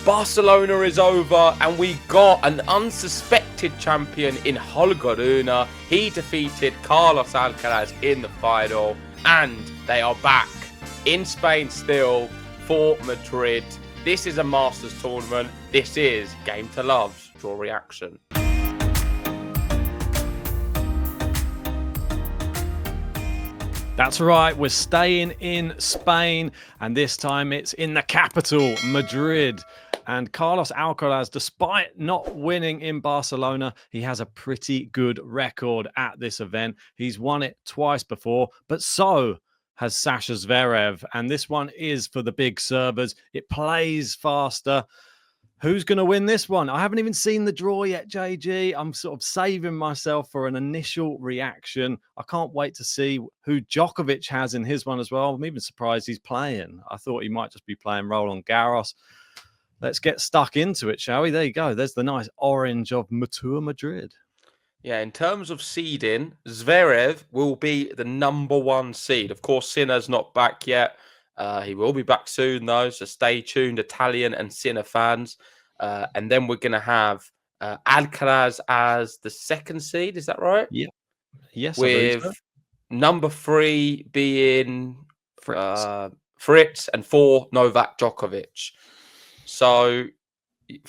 Barcelona is over and we got an unsuspected champion in Holger Rune. He defeated Carlos Alcaraz in the final and they are back in Spain still for Madrid. This is a Masters tournament. This is Game to Love's Draw Reaction. That's right, we're staying in Spain, and this time it's in the capital, Madrid. And Carlos Alcaraz, despite not winning in Barcelona, he has a pretty good record at this event. He's won it twice before, but so has Sasha Zverev. And this one is for the big servers. It plays faster. Who's going to win this one? I haven't even seen the draw yet, JG. I'm sort of saving myself for an initial reaction. I can't wait to see who Djokovic has in his one as well. I'm even surprised he's playing. I thought he might just be playing Roland Garros. Let's get stuck into it, shall we? There you go. There's the nice orange of Mutua Madrid. Yeah, in terms of seeding, Zverev will be the number one seed. Of course, Sinner's not back yet. He will be back soon, though, so stay tuned, Italian and Sinner fans. And then we're going to have Alcaraz as the second seed. Is that right? Yeah. Yes. With number 3 being Fritz and 4 Novak Djokovic. So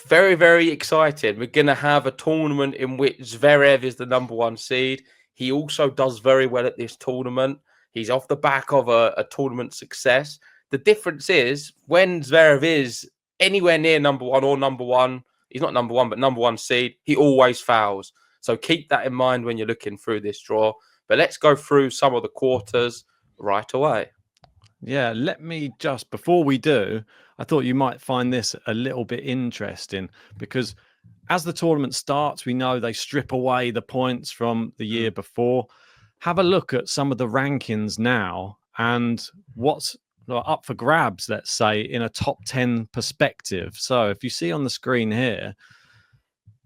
very, very excited. We're going to have a tournament in which Zverev is the number one seed. He also does very well at this tournament. He's off the back of a tournament success. The difference is when Zverev is anywhere near number one, he's not number one, but number one seed, he always fouls. So keep that in mind when you're looking through this draw. But let's go through some of the quarters right away. Yeah, let me just, before we do, I thought you might find this a little bit interesting because as the tournament starts, we know they strip away the points from the year before. Have a look at some of the rankings now and what's up for grabs, let's say, in a top 10 perspective. So if you see on the screen here,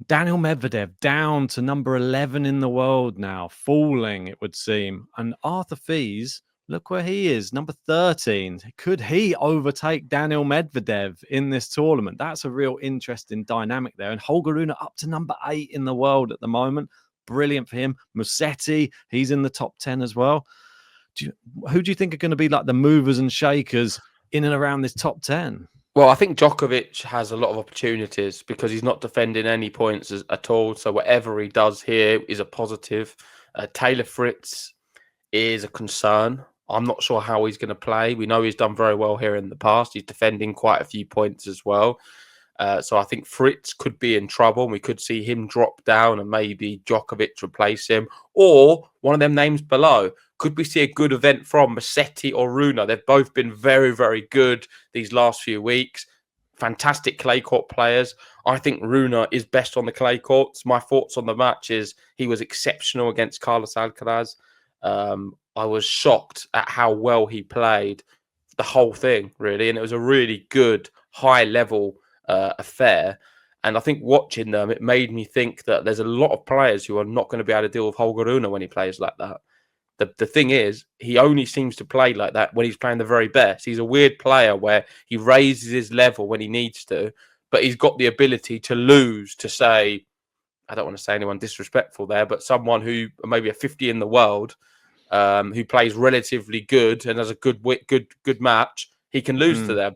Daniel Medvedev down to number 11 in the world now, falling, it would seem. And Arthur Fils, look where he is, number 13. Could he overtake Daniel Medvedev in this tournament? That's a real interesting dynamic there. And Holger Rune up to number 8 in the world at the moment. Brilliant for him. Musetti, he's in the top 10 as well. Who do you think are going to be like the movers and shakers in and around this top 10? Well, I think Djokovic has a lot of opportunities because he's not defending any points at all. So whatever he does here is a positive. Taylor Fritz is a concern. I'm not sure how he's going to play. We know he's done very well here in the past. He's defending quite a few points as well. So I think Fritz could be in trouble. And we could see him drop down and maybe Djokovic replace him. Or one of them names below. Could we see a good event from Musetti or Rune? They've both been very, very good these last few weeks. Fantastic clay court players. I think Rune is best on the clay courts. My thoughts on the match is he was exceptional against Carlos Alcaraz. I was shocked at how well he played the whole thing, really. And it was a really good, high-level affair. And I think watching them, it made me think that there's a lot of players who are not going to be able to deal with Holger Rune when he plays like that. The thing is, he only seems to play like that when he's playing the very best. He's a weird player where he raises his level when he needs to, but he's got the ability to lose to, say, I don't want to say anyone disrespectful there, but someone who maybe a 50 in the world, who plays relatively good and has a good match, he can lose to them.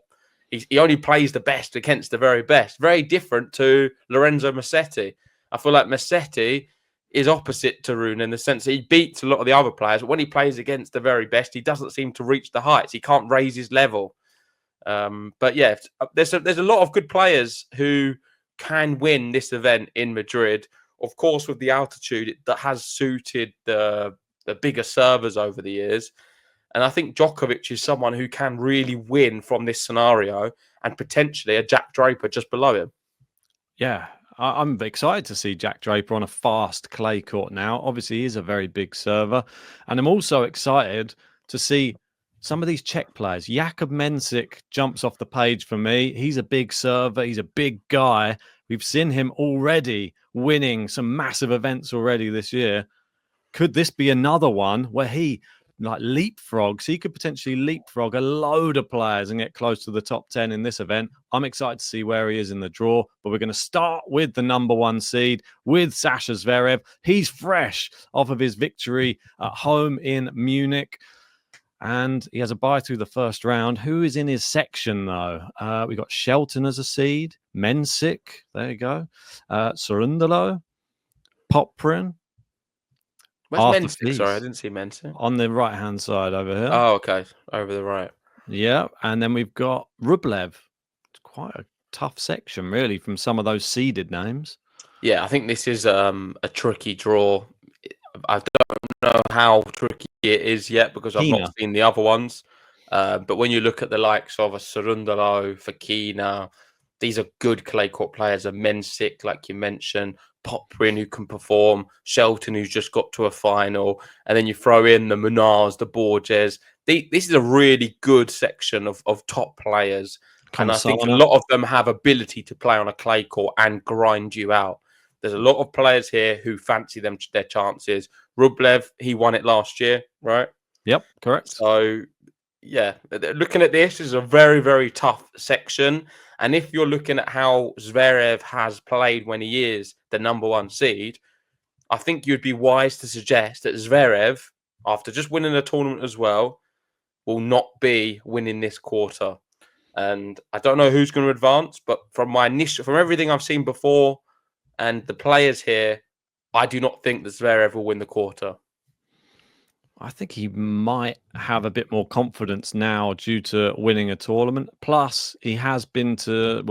He only plays the best against the very best. Very different to Lorenzo Musetti. I feel like Musetti is opposite to Rune in the sense that he beats a lot of the other players, but when he plays against the very best, he doesn't seem to reach the heights. He can't raise his level. But yeah, there's a lot of good players who can win this event in Madrid. Of course, with the altitude, that has suited the bigger servers over the years. And I think Djokovic is someone who can really win from this scenario and potentially a Jack Draper just below him. Yeah, I'm excited to see Jack Draper on a fast clay court now. Obviously, he's a very big server. And I'm also excited to see some of these Czech players. Jakub Mensik jumps off the page for me. He's a big server. He's a big guy. We've seen him already winning some massive events already this year. Could this be another one where he like leapfrogs. He could potentially leapfrog a load of players and get close to the top 10 in this event. I'm excited to see where he is in the draw, but we're going to start with the number 1 seed, with Sasha Zverev. He's fresh off of his victory at home in Munich, and he has a bye through the first round. Who is in his section, though? We got Shelton as a seed, Mensik, there you go, Sorundalo, Poprin. Where's Mensik? Sorry, I didn't see Mensik. On the right-hand side over here. Oh, okay. Over the right. Yeah, and then we've got Rublev. It's quite a tough section, really, from some of those seeded names. Yeah, I think this is a tricky draw. I don't know how tricky it is yet because I've not seen the other ones. But when you look at the likes of a Sarundalo, Fokina, these are good clay court players. A Mensik, like you mentioned, Poprin, who can perform, Shelton, who's just got to a final, and then you throw in the Munars, the Borges. This is a really good section of top players. And I think a lot of them have ability to play on a clay court and grind you out. There's a lot of players here who fancy their chances. Rublev, he won it last year, right? Yep, correct. So, yeah, looking at this is a very, very tough section. And if you're looking at how Zverev has played when he is the number 1 seed, I think you'd be wise to suggest that Zverev, after just winning a tournament as well, will not be winning this quarter. And I don't know who's going to advance, but from everything I've seen before and the players here, I do not think that Zverev will win the quarter. I think he might have a bit more confidence now due to winning a tournament. Plus, he has been to,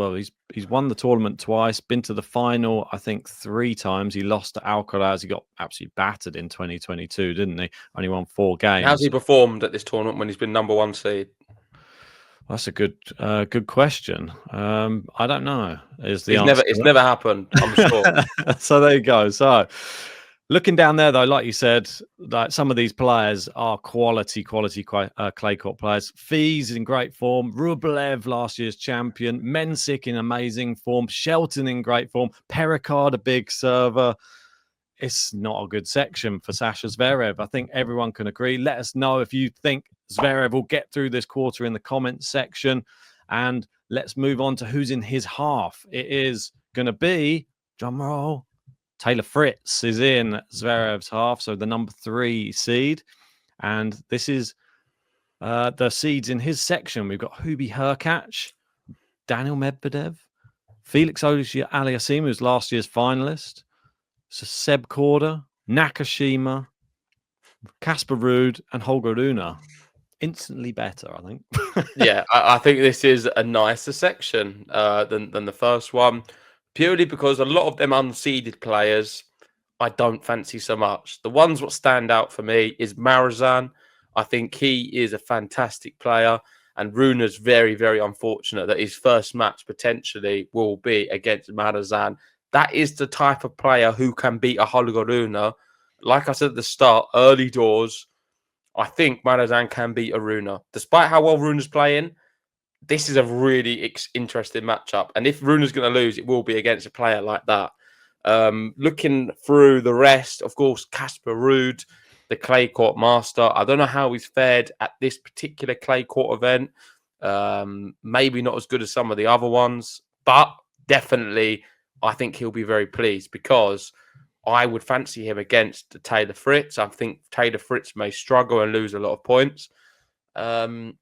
he's won the tournament twice, been to the final, I think 3 times. He lost to Alcaraz. He got absolutely battered in 2022, didn't he? Only won 4 games. How's he performed at this tournament when he's been number 1 seed? That's a good question. I don't know. It's never happened, I'm sure. So there you go. So looking down there, though, like you said, like some of these players are quality clay court players. Fees in great form. Rublev, last year's champion. Mensik in amazing form. Shelton in great form. Pericard, a big server. It's not a good section for Sasha Zverev. I think everyone can agree. Let us know if you think Zverev will get through this quarter in the comments section. And let's move on to who's in his half. It is going to be, drum roll, Taylor Fritz is in Zverev's half, so the number 3 seed. And this is the seeds in his section. We've got Hubie Hurkacz, Daniel Medvedev, Felix Auger-Aliassime, who's last year's finalist, Seb Korda, Nakashima, Casper Ruud, and Holger Rune. Instantly better, I think. Yeah, I think this is a nicer section than the first one, purely because a lot of them unseeded players I don't fancy so much. The ones what stand out for me is Marazan. I think he is a fantastic player, and Rune's very, very unfortunate that his first match potentially will be against Marazan. That is the type of player who can beat a Holger Rune. Like I said at the start, early doors, I think Marazan can beat a Rune. Despite how well Rune's playing, this is a really interesting matchup. And if Rune's going to lose, it will be against a player like that. Looking through the rest, of course, Casper Ruud, the clay court master. I don't know how he's fared at this particular clay court event. Maybe not as good as some of the other ones, but definitely I think he'll be very pleased because I would fancy him against Taylor Fritz. I think Taylor Fritz may struggle and lose a lot of points. But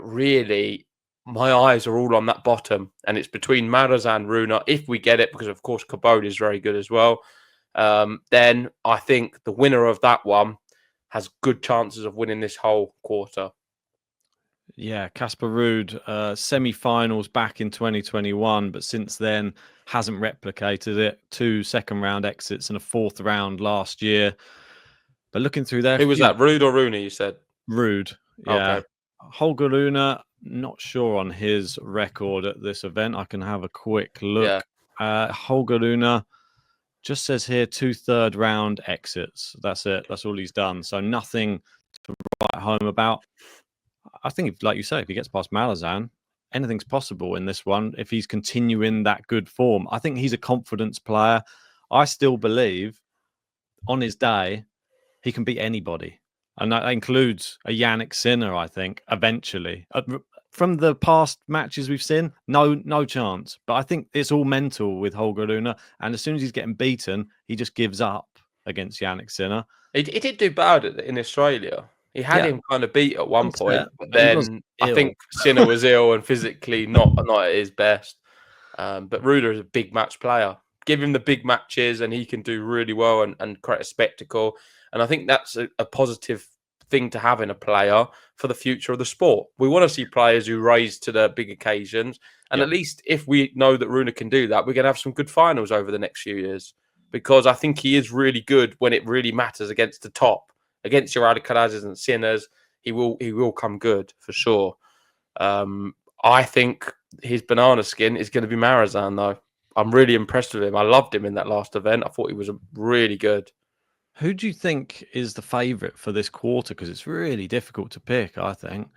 really, my eyes are all on that bottom. And it's between Marazan and Rune. If we get it, because of course Cabot is very good as well, then I think the winner of that one has good chances of winning this whole quarter. Yeah, Casper Ruud, semi-finals back in 2021, but since then hasn't replicated it. 2 second-round exits and a 4th round last year. But looking through there... Who was that, Ruud or Rune, you said? Ruud, yeah. Okay. Holger Rune, not sure on his record at this event. I can have a quick look. Yeah. Holger Rune just says here 2 third-round exits. That's it. That's all he's done. So nothing to write home about. I think, like you say, if he gets past Marazan, anything's possible in this one if he's continuing that good form. I think he's a confidence player. I still believe on his day, he can beat anybody. And that includes a Yannick Sinner, I think, eventually. From the past matches we've seen, no chance. But I think it's all mental with Holger Rune. And as soon as he's getting beaten, he just gives up against Yannick Sinner. He did do bad in Australia. He had him kind of beat at one point, but he was then I ill. think Sinner was ill and physically not at his best. But Ruder is a big match player. Give him the big matches and he can do really well and create a spectacle. And I think that's a positive thing to have in a player for the future of the sport. We want to see players who rise to the big occasions. And at least if we know that Rune can do that, we're going to have some good finals over the next few years. Because I think he is really good when it really matters against the top. Against your Alcarazes and Sinners, he will come good for sure. I think his banana skin is going to be Marazan, though. I'm really impressed with him. I loved him in that last event. I thought he was really good. Who do you think is the favourite for this quarter? Because it's really difficult to pick, I think.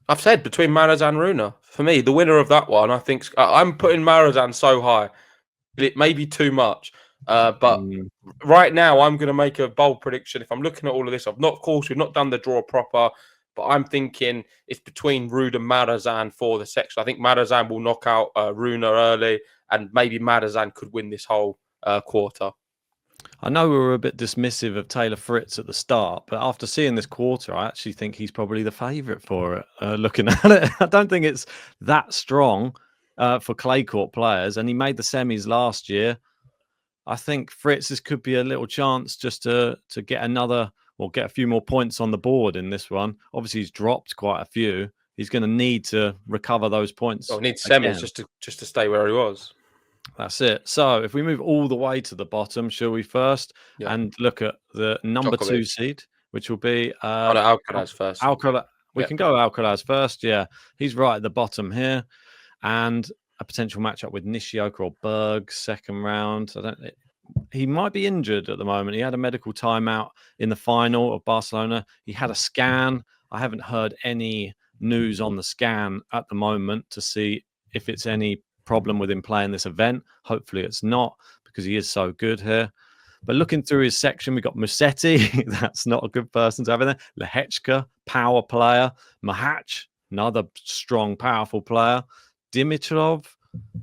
I've said between Marazan and Rune. For me, the winner of that one, I think I'm putting Marazan so high. It may be too much. But right now, I'm going to make a bold prediction. If I'm looking at all of this, of course, we've not done the draw proper, but I'm thinking it's between Rude and Marazan for the section. I think Marazan will knock out Rune early, and maybe Marazan could win this whole quarter. I know we were a bit dismissive of Taylor Fritz at the start, but after seeing this quarter, I actually think he's probably the favourite for it. Looking at it, I don't think it's that strong for clay court players, and he made the semis last year. I think Fritz could be a little chance just to get another or get a few more points on the board in this one. Obviously, he's dropped quite a few. He's going to need to recover those points. Well, needs semis just to stay where he was. That's it. So if we move all the way to the bottom, shall we first and look at the number Djokovic 2 seed, which will be Alcaraz first. Alcaraz. We can go Alcaraz first. Yeah, he's right at the bottom here, and a potential matchup with Nishioka or Berg second round. He might be injured at the moment. He had a medical timeout in the final of Barcelona. He had a scan. I haven't heard any news on the scan at the moment to see if it's any problem with him playing this event. Hopefully it's not, because he is so good here. But looking through his section, we got Musetti. That's not a good person to have in there. Lehechka, power player. Mahac, another strong, powerful player. Dimitrov,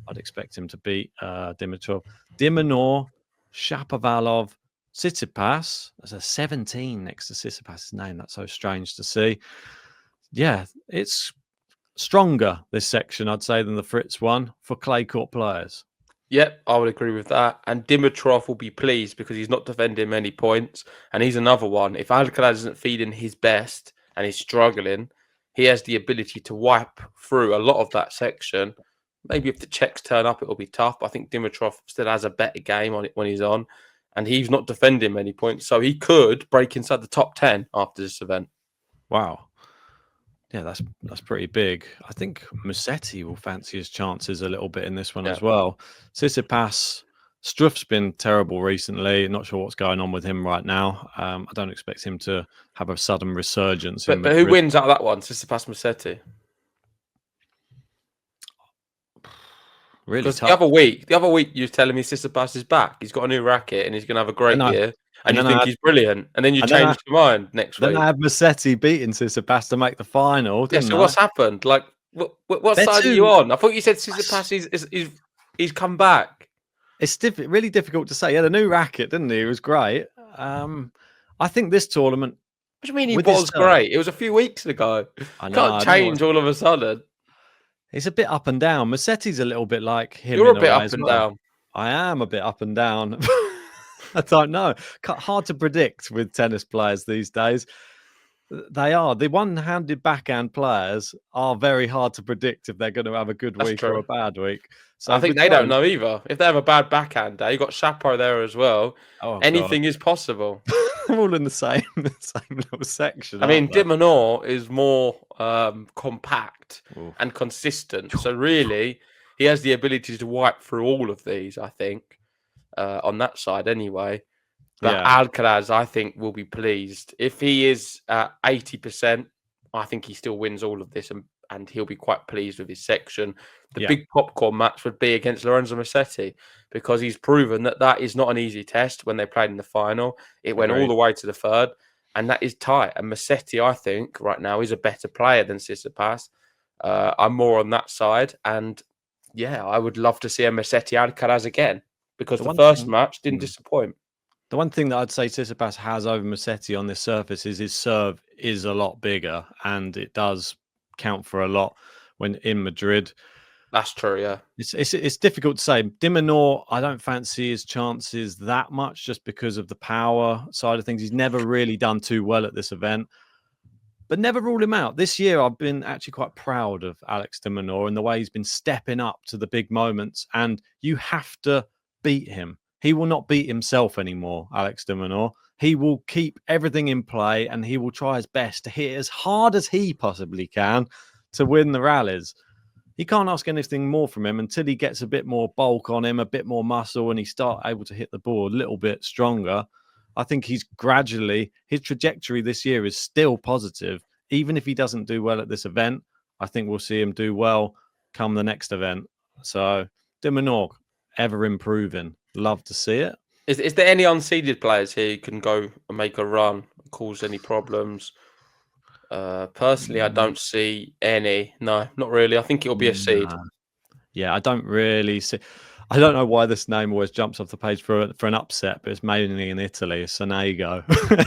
I'd expect him to beat Dimitrov. Dimonor, Shapovalov, Tsitsipas. There's a 17 next to Tsitsipas's name. That's so strange to see. Yeah, it's stronger, this section, I'd say, than the Fritz one for clay court players. Yep, I would agree with that. And Dimitrov will be pleased because he's not defending many points. And he's another one. If Alcaraz isn't feeding his best and he's struggling, he has the ability to wipe through a lot of that section. Maybe if the Czechs turn up, it'll be tough. But I think Dimitrov still has a better game on it when he's on. And he's not defending many points. So he could break inside the top 10 after this event. Wow. Yeah, that's pretty big. I think Musetti will fancy his chances a little bit in this one as well. Tsitsipas, Struff's been terrible recently. Not sure what's going on with him right now. I don't expect him to have a sudden resurgence. But who wins out of that one? Tsitsipas, Musetti? Really tough. The other week you were telling me Tsitsipas is back. He's got a new racket and he's going to have a great year. And you think he's brilliant. And then you changed your mind next week. Then I had Musetti beating Tsitsipas to make the final. So what's happened? Like, what side are you on? I thought you said Tsitsipas he's come back. It's really difficult to say. He had a new racket, didn't he? It was great. I think this tournament... What do you mean he was great? It was a few weeks ago. I know. Can't change all of a sudden. It's a bit up and down. Musetti's a little bit like him. You're a bit up and down. I am a bit up and down. I don't know. Hard to predict with tennis players these days. They are. The one-handed backhand players are very hard to predict if they're going to have a good week or a bad week. So I think they don't know either. If they have a bad backhand day, you've got Chapo there as well. Anything is possible. They're all in the same little section. I mean, Dimonor is more compact and consistent. So really, he has the ability to wipe through all of these, I think, on that side anyway. But Alcaraz, I think, will be pleased. If he is at 80%, I think he still wins all of this and he'll be quite pleased with his section. The big popcorn match would be against Lorenzo Musetti because he's proven that is not an easy test when they played in the final. It went all the way to the third. and that is tight. And Musetti, I think, right now is a better player than Tsitsipas. I'm more on that side, and yeah, I would love to see a Musetti Alcaraz again because the first match didn't disappoint. The one thing that I'd say Tsitsipas has over Musetti on this surface is his serve is a lot bigger, and it does count for a lot when in Madrid. That's true, yeah. It's difficult to say. De Minaur, I don't fancy his chances that much just because of the power side of things. He's never really done too well at this event, but never rule him out. This year, I've been actually quite proud of Alex de Minaur and the way he's been stepping up to the big moments, and you have to beat him. He will not beat himself anymore, Alex de Minaur. He will keep everything in play, and he will try his best to hit as hard as he possibly can to win the rallies. You can't ask anything more from him until he gets a bit more bulk on him, a bit more muscle, and he starts able to hit the ball a little bit stronger. I think his trajectory this year is still positive. Even if he doesn't do well at this event, I think we'll see him do well come the next event. So, de Minaur, ever improving. Love to see it. Is there any unseeded players here who can go and make a run, cause any problems? Personally, I don't see any. No, not really. I think it'll be a seed. Yeah, I don't really see. I don't know why this name always jumps off the page for an upset, but it's mainly in Italy. Sonego.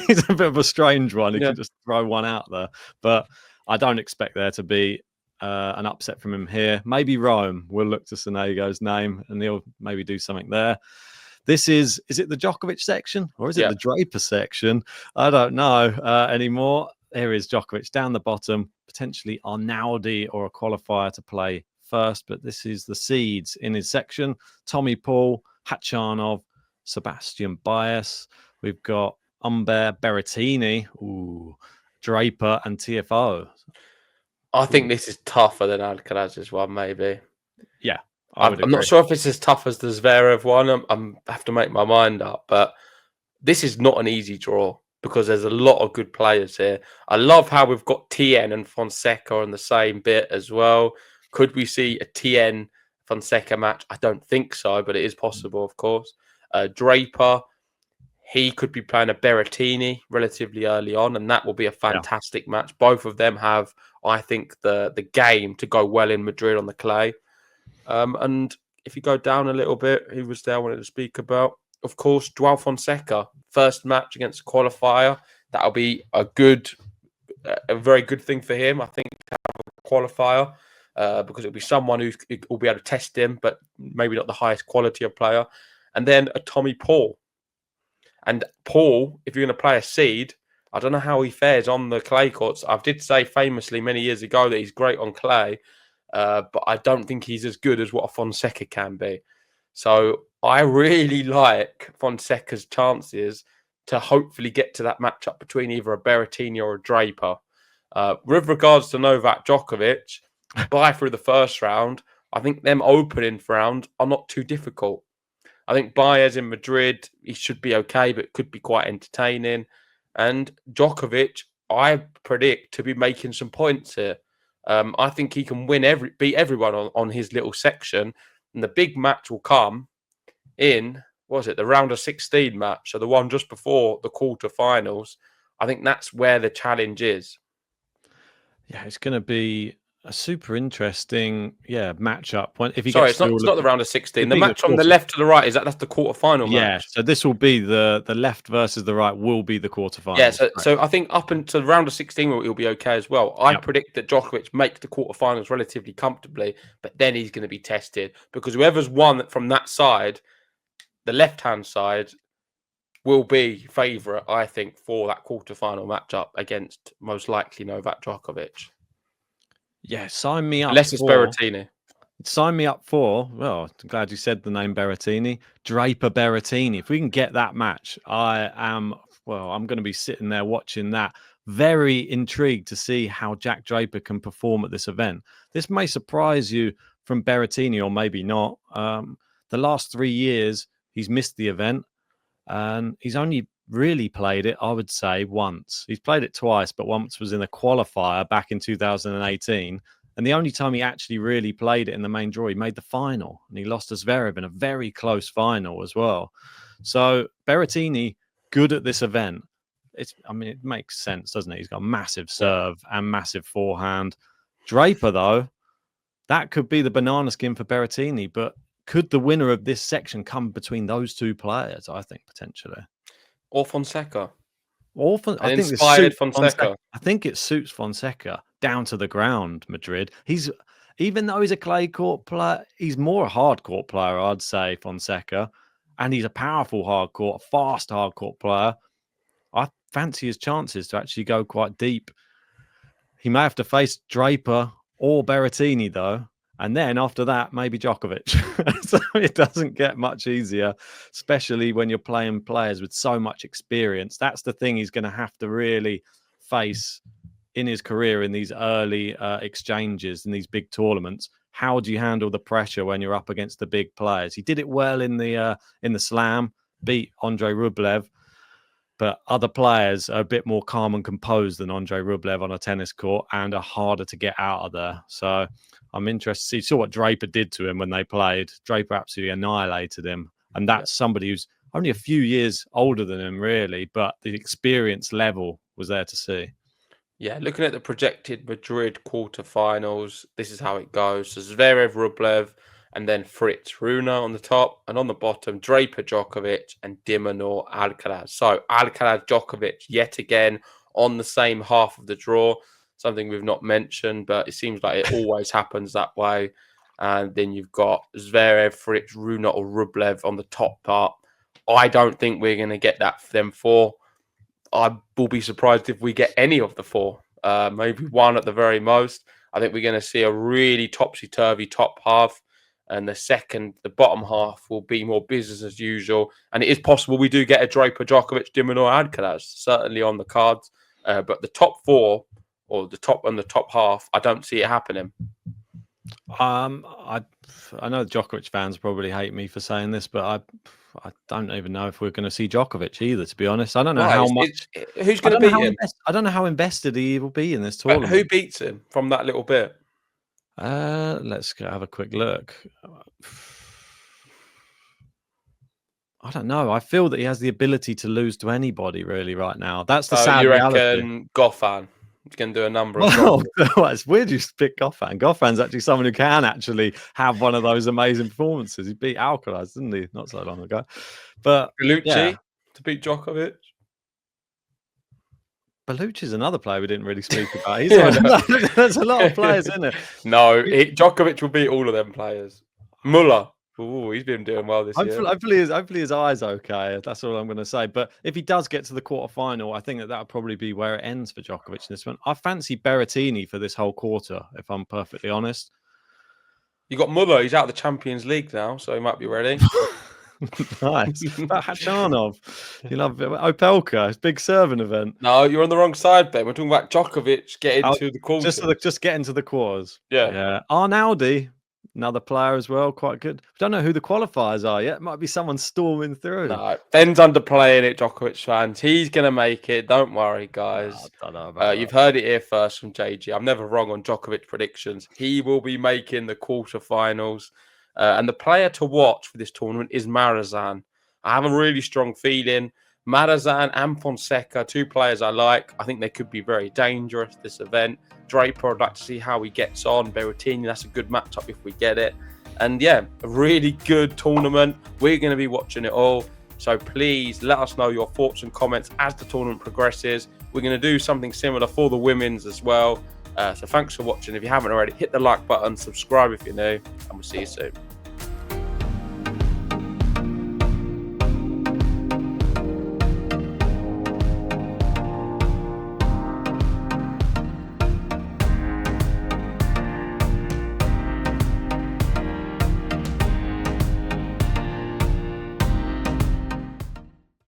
He's a bit of a strange one. He can just throw one out there, but I don't expect there to be an upset from him here. Maybe Rome will look to Sonego's name and he'll maybe do something there. This is it the Djokovic section or is it the Draper section? I don't know anymore. Here is Djokovic down the bottom, potentially Arnaldi or a qualifier to play first, but this is the seeds in his section. Tommy Paul, Khachanov, Sebastian Baez. We've got Humbert Berrettini, Draper and TFO. I think this is tougher than Alcaraz's one, maybe. Yeah. I'm not sure if it's as tough as the Zverev one. I have to make my mind up, but this is not an easy draw because there's a lot of good players here. I love how we've got Tien and Fonseca on the same bit as well. Could we see a Tien Fonseca match? I don't think so, but it is possible, of course. Draper, he could be playing a Berrettini relatively early on, and that will be a fantastic match. Both of them have, I think, the game to go well in Madrid on the clay. And if you go down a little bit, who was there I wanted to speak about? Of course, Joao Fonseca, first match against a qualifier. That'll be a very good thing for him, I think, to have a qualifier, because it'll be someone who will be able to test him, but maybe not the highest quality of player. And then a Tommy Paul. And Paul, if you're going to play a seed, I don't know how he fares on the clay courts. I did say famously many years ago that he's great on clay. But I don't think he's as good as what a Fonseca can be. So I really like Fonseca's chances to hopefully get to that matchup between either a Berrettini or a Draper. With regards to Novak Djokovic, through the first round, I think them opening round are not too difficult. I think Baez in Madrid, he should be okay, but could be quite entertaining. And Djokovic, I predict to be making some points here. I think he can beat everyone on his little section. And the big match will come in, the round of 16 match? So the one just before the quarterfinals. I think that's where the challenge is. Yeah, it's going to be a super interesting, matchup. It's not the round of 16. The match from the left to the right that's the quarterfinal match. Yeah, so this will be the left versus the right will be the quarterfinal. Yeah, so I think up until the round of 16, he'll be okay as well. I predict that Djokovic makes the quarterfinals relatively comfortably, but then he's going to be tested because whoever's won from that side, the left-hand side, will be favourite, I think, for that quarterfinal matchup against most likely Novak Djokovic. Yeah, sign me up. Unless it's Berrettini. Sign me up for, I'm glad you said the name Berrettini, Draper Berrettini. If we can get that match, I'm going to be sitting there watching that. Very intrigued to see how Jack Draper can perform at this event. This may surprise you from Berrettini or maybe not. The last 3 years, he's missed the event and he's only really played it, I would say, once. He's played it twice, but once was in a qualifier back in 2018. And the only time he actually really played it in the main draw, he made the final. And he lost to Zverev in a very close final as well. So Berrettini, good at this event. it makes sense, doesn't it? He's got a massive serve and massive forehand. Draper, though, that could be the banana skin for Berrettini, but could the winner of this section come between those two players? I think potentially. Or Fonseca. I think inspired Fonseca. I think it suits Fonseca down to the ground. Madrid. Even though he's a clay court player, he's more a hard court player, I'd say, Fonseca, and he's a powerful hard court, fast hard court player. I fancy his chances to actually go quite deep. He may have to face Draper or Berrettini, though. And then after that, maybe Djokovic. So it doesn't get much easier, especially when you're playing players with so much experience. That's the thing he's going to have to really face in his career in these early exchanges, in these big tournaments. How do you handle the pressure when you're up against the big players? He did it well in the Slam, beat Andre Rublev. But other players are a bit more calm and composed than Andre Rublev on a tennis court and are harder to get out of there. So I'm interested to see. You saw what Draper did to him when they played. Draper absolutely annihilated him. And that's somebody who's only a few years older than him, really. But the experience level was there to see. Yeah, looking at the projected Madrid quarterfinals, this is how it goes. So Zverev, Rublev, and then Fritz Rune on the top, and on the bottom, Draper, Djokovic, and de Minaur, Alcaraz. So Alcaraz, Djokovic, yet again on the same half of the draw. Something we've not mentioned, but it seems like it always happens that way. And then you've got Zverev, Fritz, Rune, or Rublev on the top part. I don't think we're going to get that for them four. I will be surprised if we get any of the four. Maybe one at the very most. I think we're going to see a really topsy-turvy top half. And the bottom half will be more business as usual. And it is possible we do get a Draper, Djokovic, de Minaur, Alcaraz, certainly on the cards. But the top four, or the top and the top half, I don't see it happening. I know Djokovic fans probably hate me for saying this, but I don't even know if we're going to see Djokovic either, to be honest. I don't know how much. Who's going to beat him? I don't know how invested he will be in this tournament. Who beats him from that little bit? Let's go have a quick look. I don't know. I feel that he has the ability to lose to anybody really right now. That's the sad reality. You reckon Goffin can do a number of it's weird you pick Goffin. Goffin's actually someone who can actually have one of those amazing performances. He beat Alcaraz, didn't he? Not so long ago. But Bellucci to beat Djokovic. Bellucci's another player we didn't really speak about. There's a lot of players, isn't it? No, Djokovic will beat all of them players. Muller. Ooh, he's been doing well this year. Hopefully his eye's okay. That's all I'm going to say. But if he does get to the quarterfinal, I think that would probably be where it ends for Djokovic in this one. I fancy Berrettini for this whole quarter, if I'm perfectly honest. You got Muller. He's out of the Champions League now, so he might be ready. Nice. But Hachanov, you love Opelka. It's a big serving event. No, you're on the wrong side, Ben. We're talking about Djokovic getting to the quarters. Just getting to the quarters. Yeah. Arnaldi, another player as well, quite good. We don't know who the qualifiers are yet. Might be someone storming through. No, Ben's underplaying it, Djokovic fans. He's going to make it. Don't worry, guys. I don't know about you've heard it here first from JG. I'm never wrong on Djokovic predictions. He will be making the quarterfinals. And the player to watch for this tournament is Marazan. I have a really strong feeling. Marazan and Fonseca, two players I like. I think they could be very dangerous this event. Draper, I'd like to see how he gets on. Berrettini, that's a good matchup if we get it. And yeah, a really good tournament. We're going to be watching it all. So please let us know your thoughts and comments as the tournament progresses. We're going to do something similar for the women's as well. So thanks for watching. If you haven't already, hit the like button, subscribe if you're new, and we'll see you soon.